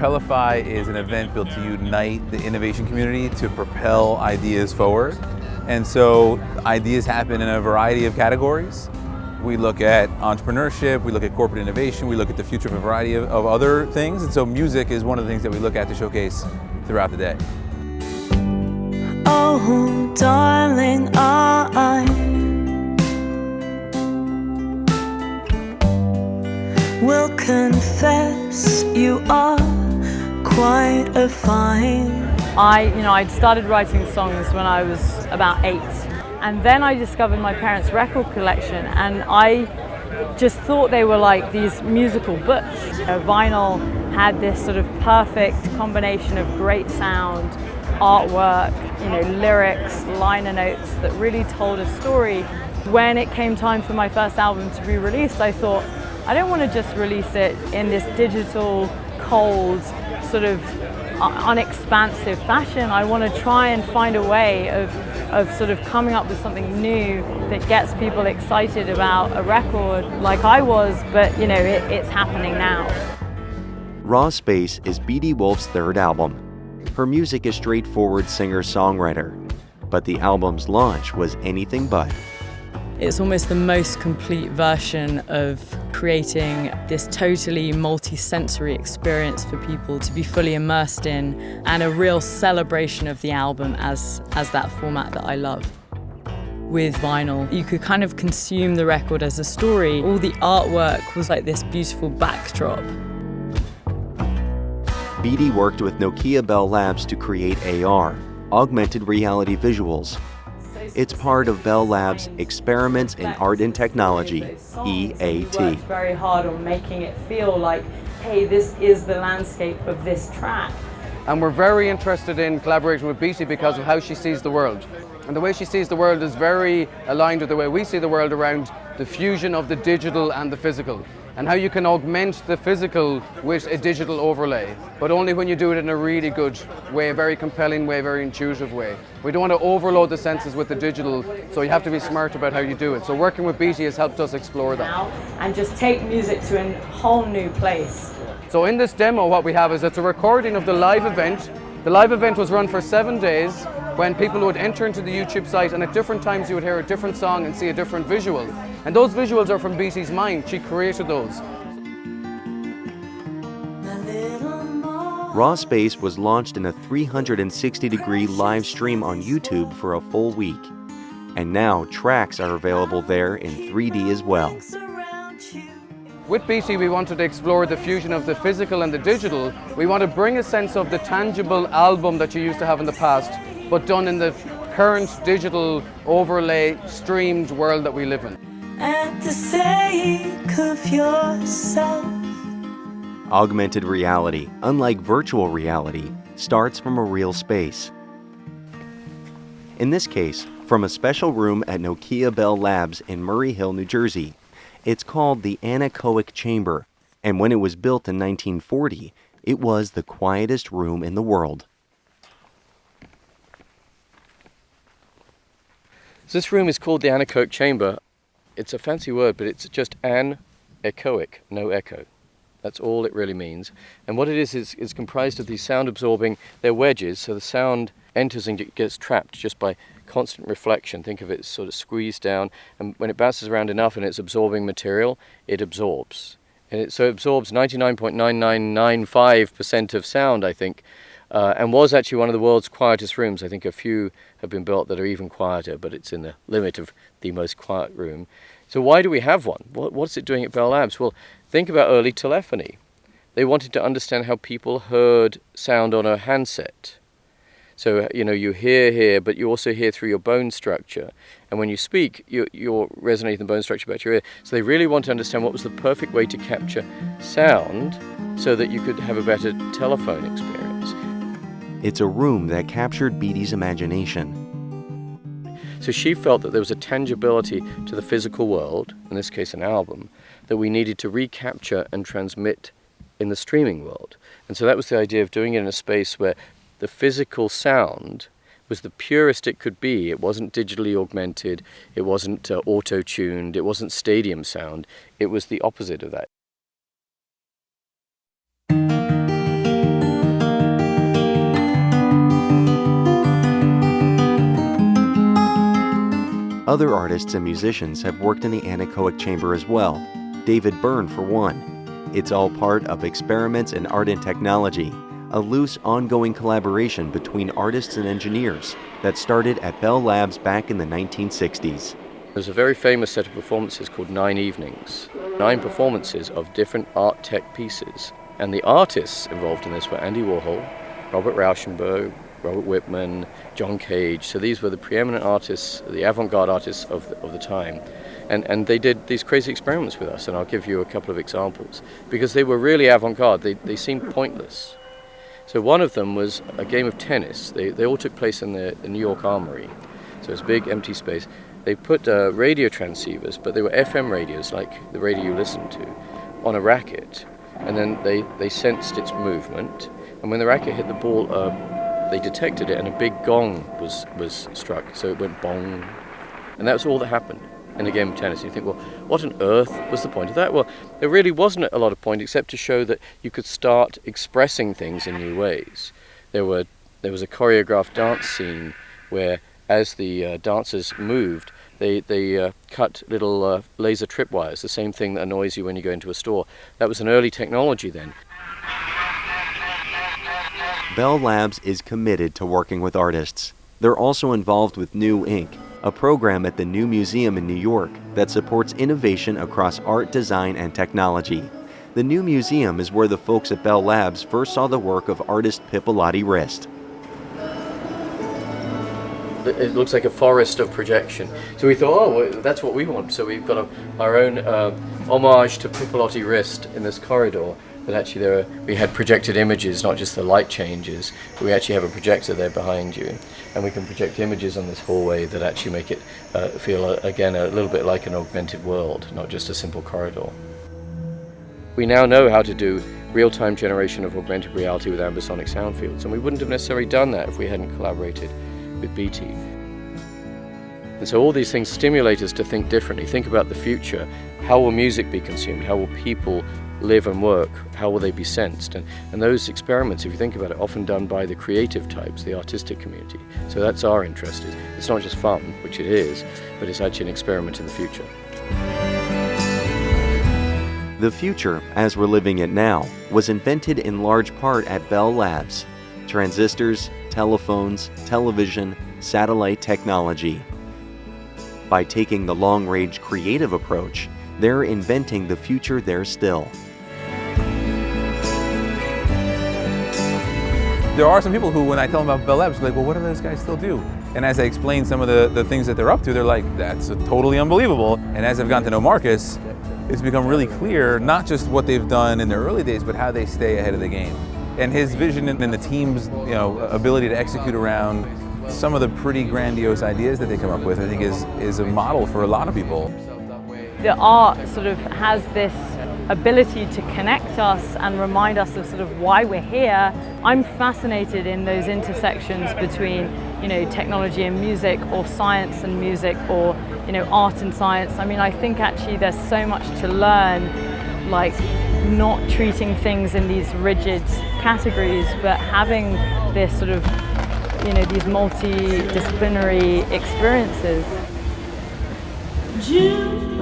Propelify is an event built to unite the innovation community to propel ideas forward. And so ideas happen in a variety of categories. We look at entrepreneurship, we look at corporate innovation, we look at the future of a variety of other things. And so music is one of the things that we look at to showcase throughout the day. Oh, darling, I will confess you are quite a fine. I'd started writing songs when I was about 8, and then I discovered my parents' record collection, and I just thought they were like these musical books. Vinyl had this sort of perfect combination of great sound, artwork, lyrics, liner notes that really told a story. When it came time for my first album to be released, I thought, I don't want to just release it in this digital, cold, sort of unexpansive fashion. I want to try and find a way of sort of coming up with something new that gets people excited about a record like I was, but it's happening now. Raw Space is Beatie Wolfe's third album. Her music is straightforward singer-songwriter, but the album's launch was anything but. It's almost the most complete version of creating this totally multi-sensory experience for people to be fully immersed in, and a real celebration of the album as that format that I love. With vinyl, you could kind of consume the record as a story. All the artwork was like this beautiful backdrop. Beatie worked with Nokia Bell Labs to create AR, Augmented Reality visuals. It's part of Bell Labs' Experiments in Art and Technology, E.A.T. Worked very hard on making it feel like, hey, this is the landscape of this track. And we're very interested in collaborating with Beatie because of how she sees the world. And the way she sees the world is very aligned with the way we see the world around the fusion of the digital and the physical, and how you can augment the physical with a digital overlay, but only when you do it in a really good way, a very compelling way, a very intuitive way. We don't want to overload the senses with the digital, so you have to be smart about how you do it. So working with Beatie has helped us explore that. And just take music to a whole new place. So in this demo, what we have is it's a recording of the live event. The live event was run for 7 days, when people would enter into the YouTube site, and at different times you would hear a different song and see a different visual. And those visuals are from Beatie's mind. She created those. Raw Space was launched in a 360-degree live stream on YouTube for a full week. And now tracks are available there in 3D as well. With Beatie, we wanted to explore the fusion of the physical and the digital. We want to bring a sense of the tangible album that you used to have in the past, but done in the current digital overlay streamed world that we live in. At the sake of yourself. Augmented reality, unlike virtual reality, starts from a real space. In this case, from a special room at Nokia Bell Labs in Murray Hill, New Jersey. It's called the Anechoic Chamber, and when it was built in 1940, it was the quietest room in the world. So this room is called the Anechoic Chamber. It's a fancy word, but it's just anechoic, no echo. That's all it really means. And what it is comprised of these sound-absorbing, they're wedges, so the sound enters and gets trapped just by constant reflection. Think of it as sort of squeezed down, and when it bounces around enough and it's absorbing material, it absorbs. And so it absorbs 99.9995% of sound, I think, and was actually one of the world's quietest rooms. I think a few have been built that are even quieter, but it's in the limit of the most quiet room. So why do we have one? What's it doing at Bell Labs? Well, think about early telephony. They wanted to understand how people heard sound on a handset. So, you hear here, but you also hear through your bone structure. And when you speak, you're resonating the bone structure back to your ear. So they really want to understand what was the perfect way to capture sound so that you could have a better telephone experience. It's a room that captured Beatie's imagination. So she felt that there was a tangibility to the physical world, in this case an album, that we needed to recapture and transmit in the streaming world. And so that was the idea of doing it in a space where the physical sound was the purest it could be. It wasn't digitally augmented, it wasn't auto-tuned, it wasn't stadium sound, it was the opposite of that. Other artists and musicians have worked in the Anechoic Chamber as well, David Byrne for one. It's all part of Experiments in Art and Technology, a loose, ongoing collaboration between artists and engineers that started at Bell Labs back in the 1960s. There's a very famous set of performances called 9 Evenings. 9 performances of different art tech pieces. And the artists involved in this were Andy Warhol, Robert Rauschenberg, Robert Whitman, John Cage. So these were the preeminent artists, the avant-garde artists of the time. And they did these crazy experiments with us, and I'll give you a couple of examples. Because they were really avant-garde, they seemed pointless. So one of them was a game of tennis. They all took place in the New York Armory. So it's a big empty space. They put radio transceivers, but they were FM radios, like the radio you listen to, on a racket. And then they sensed its movement. And when the racket hit the ball, they detected it, and a big gong was struck. So it went bong. And that was all that happened in a game of tennis. And you think, well, what on earth was the point of that? Well, there really wasn't a lot of point, except to show that you could start expressing things in new ways. There was a choreographed dance scene where, as the dancers moved, they cut little laser tripwires, the same thing that annoys you when you go into a store. That was an early technology then. Bell Labs is committed to working with artists. They're also involved with New Inc., a program at the New Museum in New York that supports innovation across art, design, and technology. The New Museum is where the folks at Bell Labs first saw the work of artist Propelify Rist. It looks like a forest of projection. So we thought, oh, well, that's what we want. So we've got our own homage to Propelify Rist in this corridor. But actually we had projected images, not just the light changes, but we actually have a projector there behind you. And we can project images on this hallway that actually make it feel, again, a little bit like an augmented world, not just a simple corridor. We now know how to do real-time generation of augmented reality with ambisonic sound fields, and we wouldn't have necessarily done that if we hadn't collaborated with Beatie. And so all these things stimulate us to think differently, think about the future. How will music be consumed? How will people live and work? How will they be sensed? And those experiments, if you think about it, often done by the creative types, the artistic community. So that's our interest. It's not just fun, which it is, but it's actually an experiment in the future. The future, as we're living it now, was invented in large part at Bell Labs. Transistors, telephones, television, satellite technology. By taking the long-range creative approach, they're inventing the future there still. There are some people who, when I tell them about Bell Labs, are like, well, what do those guys still do? And as I explain some of the things that they're up to, they're like, that's totally unbelievable. And as I've gotten to know Marcus, it's become really clear, not just what they've done in their early days, but how they stay ahead of the game. And his vision and the team's ability to execute around some of the pretty grandiose ideas that they come up with, I think is a model for a lot of people. The art sort of has this ability to connect us and remind us of sort of why we're here. I'm fascinated in those intersections between, technology and music, or science and music, or, art and science. I mean, I think actually there's so much to learn, like not treating things in these rigid categories, but having this sort of, these multidisciplinary experiences. June